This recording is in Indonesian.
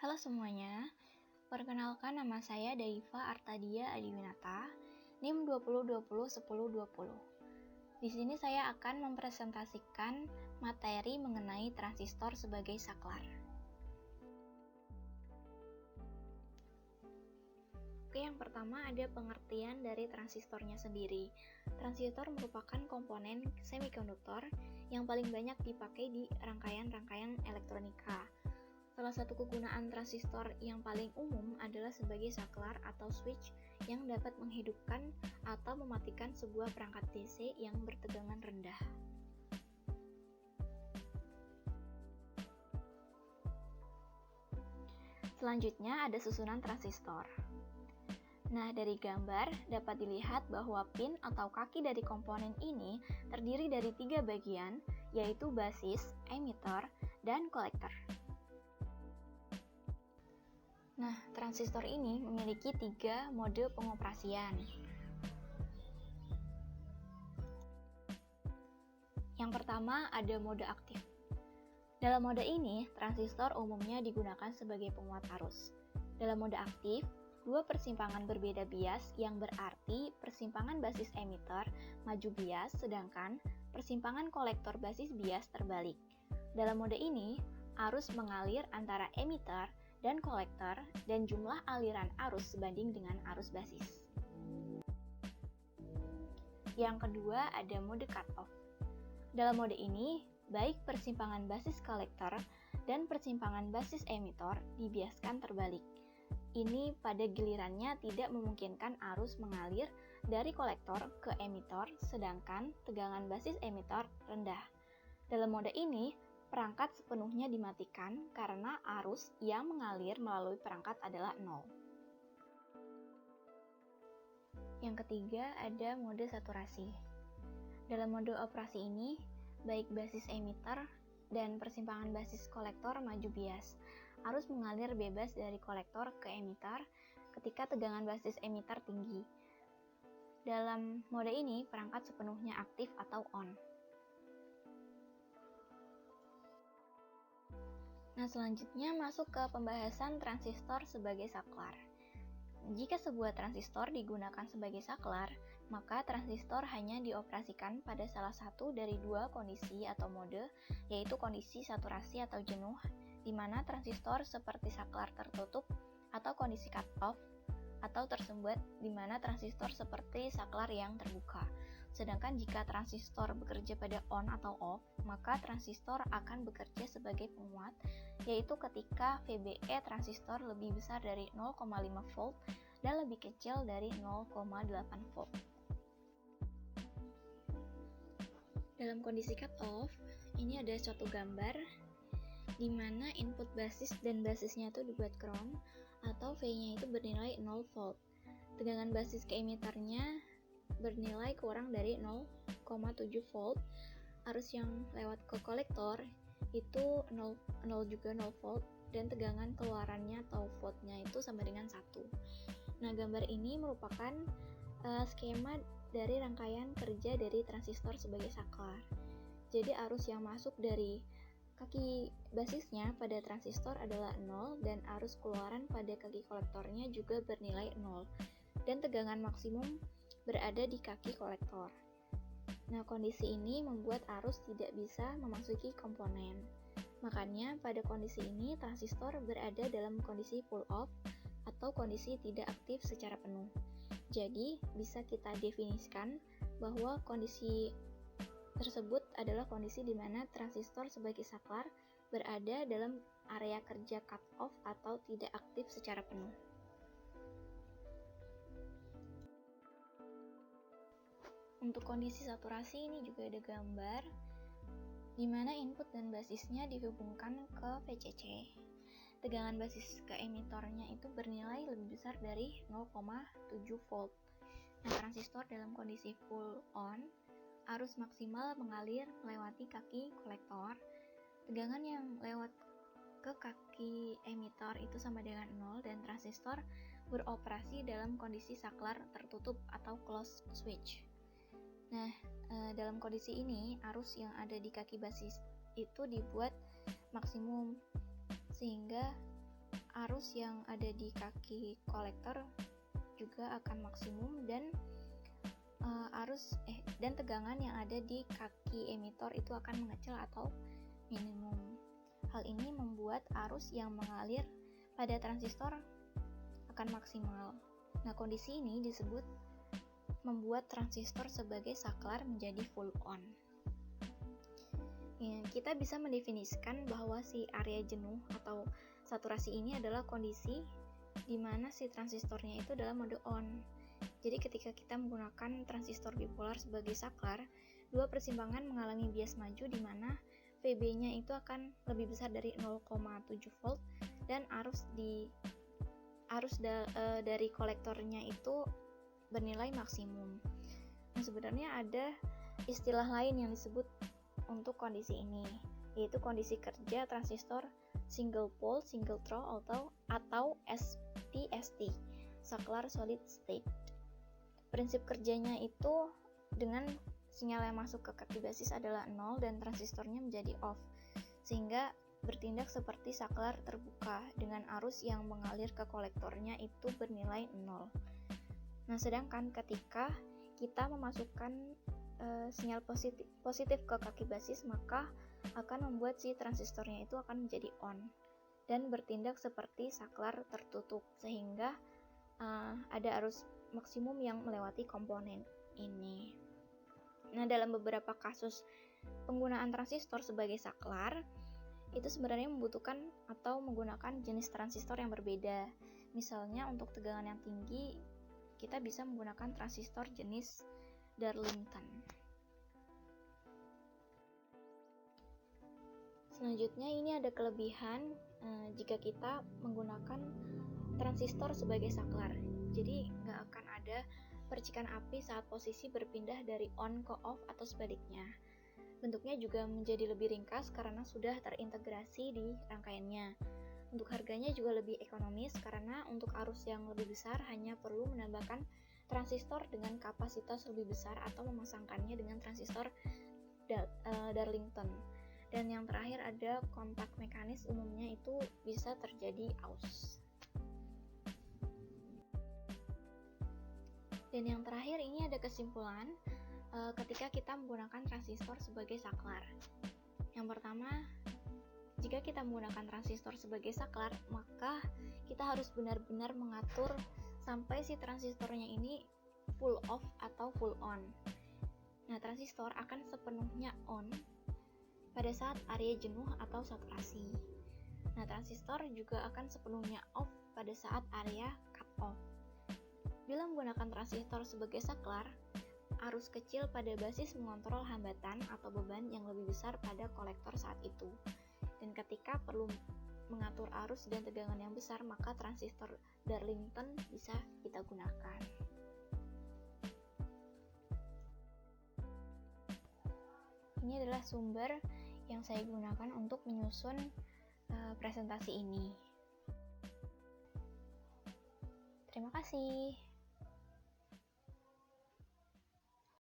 Halo semuanya, perkenalkan nama saya Daiva Artadia Adiwinata, NIM 20201020. Di sini saya akan mempresentasikan materi mengenai transistor sebagai saklar. Oke, yang pertama ada pengertian dari transistornya sendiri. Transistor merupakan komponen semikonduktor yang paling banyak dipakai di rangkaian-rangkaian elektronika. Salah satu kegunaan transistor yang paling umum adalah sebagai saklar atau switch yang dapat menghidupkan atau mematikan sebuah perangkat DC yang bertegangan rendah. Selanjutnya ada susunan transistor. Nah, dari gambar dapat dilihat bahwa pin atau kaki dari komponen ini terdiri dari 3 bagian, yaitu basis, emitter, dan kolektor. Nah, transistor ini memiliki 3 mode pengoperasian. Yang pertama ada mode aktif. Dalam mode ini, transistor umumnya digunakan sebagai penguat arus. Dalam mode aktif, 2 persimpangan berbeda bias yang berarti persimpangan basis emitter maju bias sedangkan persimpangan kolektor basis bias terbalik. Dalam mode ini, arus mengalir antara emitter dan kolektor dan jumlah aliran arus sebanding dengan arus basis. Yang kedua ada mode cut-off. Dalam mode ini, baik persimpangan basis kolektor dan persimpangan basis emitter dibiaskan terbalik. Ini pada gilirannya tidak memungkinkan arus mengalir dari kolektor ke emitter sedangkan tegangan basis emitter rendah. Dalam mode ini, perangkat sepenuhnya dimatikan karena arus yang mengalir melalui perangkat adalah 0. Yang ketiga ada mode saturasi. Dalam mode operasi ini, baik basis emitter dan persimpangan basis kolektor maju bias. Arus mengalir bebas dari kolektor ke emitter ketika tegangan basis emitter tinggi. Dalam mode ini, perangkat sepenuhnya aktif atau on. Nah, selanjutnya masuk ke pembahasan transistor sebagai saklar. Jika sebuah transistor digunakan sebagai saklar, maka transistor hanya dioperasikan pada salah satu dari 2 kondisi atau mode, yaitu kondisi saturasi atau jenuh, di mana transistor seperti saklar tertutup, atau kondisi cut-off, atau tersumbat, di mana transistor seperti saklar yang terbuka. Sedangkan jika transistor bekerja pada on atau off, maka transistor akan bekerja sebagai penguat, yaitu ketika VBE transistor lebih besar dari 0,5 volt dan lebih kecil dari 0,8 volt. Dalam kondisi cut-off, ini ada suatu gambar di mana input basis dan basisnya itu dibuat ground atau V-nya itu bernilai 0 volt. Tegangan basis ke emitternya bernilai kurang dari 0,7 volt. Arus yang lewat ke kolektor itu 0 juga 0 volt dan tegangan keluarannya atau voltnya itu sama dengan 1. Nah, gambar ini merupakan skema dari rangkaian kerja dari transistor sebagai saklar. Jadi arus yang masuk dari kaki basisnya pada transistor adalah 0 dan arus keluaran pada kaki kolektornya juga bernilai 0 dan tegangan maksimum berada di kaki kolektor. Nah, kondisi ini membuat arus tidak bisa memasuki komponen. Makanya pada kondisi ini transistor berada dalam kondisi pull off atau kondisi tidak aktif secara penuh. Jadi, bisa kita definisikan bahwa kondisi tersebut adalah kondisi di mana transistor sebagai saklar berada dalam area kerja cut-off atau tidak aktif secara penuh. Untuk kondisi saturasi ini juga ada gambar di mana input dan basisnya dihubungkan ke VCC. Tegangan basis ke emitornya itu bernilai lebih besar dari 0,7 volt. Nah, transistor dalam kondisi full on, arus maksimal mengalir melewati kaki kolektor. Tegangan yang lewat ke kaki emitor itu sama dengan 0 dan transistor beroperasi dalam kondisi saklar tertutup atau closed switch. Nah, dalam kondisi ini arus yang ada di kaki basis itu dibuat maksimum sehingga arus yang ada di kaki kolektor juga akan maksimum, dan dan tegangan yang ada di kaki emitor itu akan mengecil atau minimum. Hal ini membuat arus yang mengalir pada transistor akan maksimal. Nah, kondisi ini disebut membuat transistor sebagai saklar menjadi full on. Ya, kita bisa mendefinisikan bahwa si area jenuh atau saturasi ini adalah kondisi di mana si transistornya itu dalam mode on. Jadi ketika kita menggunakan transistor bipolar sebagai saklar, dua persimpangan mengalami bias maju di mana VB-nya itu akan lebih besar dari 0,7 volt dan arus dari kolektornya itu bernilai maksimum. Nah, sebenarnya ada istilah lain yang disebut untuk kondisi ini, yaitu kondisi kerja transistor single pole single throw atau SPST, saklar solid state. Prinsip kerjanya itu dengan sinyal yang masuk ke kaki basis adalah 0 dan transistornya menjadi off, sehingga bertindak seperti saklar terbuka dengan arus yang mengalir ke kolektornya itu bernilai 0. Nah, sedangkan ketika kita memasukkan sinyal positif ke kaki basis, maka akan membuat si transistornya itu akan menjadi on dan bertindak seperti saklar tertutup, sehingga ada arus maksimum yang melewati komponen ini. Nah, dalam beberapa kasus penggunaan transistor sebagai saklar, itu sebenarnya membutuhkan atau menggunakan jenis transistor yang berbeda. Misalnya untuk tegangan yang tinggi, kita bisa menggunakan transistor jenis Darlington. Selanjutnya ini ada kelebihan jika kita menggunakan transistor sebagai saklar. Jadi nggak akan ada percikan api saat posisi berpindah dari on ke off atau sebaliknya. Bentuknya juga menjadi lebih ringkas karena sudah terintegrasi di rangkaiannya. Untuk harganya juga lebih ekonomis karena untuk arus yang lebih besar hanya perlu menambahkan transistor dengan kapasitas lebih besar atau memasangkannya dengan transistor Darlington. Dan yang terakhir ada kontak mekanis, umumnya itu bisa terjadi aus. Dan yang terakhir ini ada kesimpulan ketika kita menggunakan transistor sebagai saklar. Yang pertama, jika kita menggunakan transistor sebagai saklar, maka kita harus benar-benar mengatur sampai si transistornya ini full off atau full on. Nah, transistor akan sepenuhnya on pada saat area jenuh atau saturasi. Nah, transistor juga akan sepenuhnya off pada saat area cut off. Bila menggunakan transistor sebagai saklar, arus kecil pada basis mengontrol hambatan atau beban yang lebih besar pada kolektor saat itu. Dan ketika perlu mengatur arus dan tegangan yang besar, maka transistor Darlington bisa kita gunakan. Ini adalah sumber yang saya gunakan untuk menyusun presentasi ini. Terima kasih.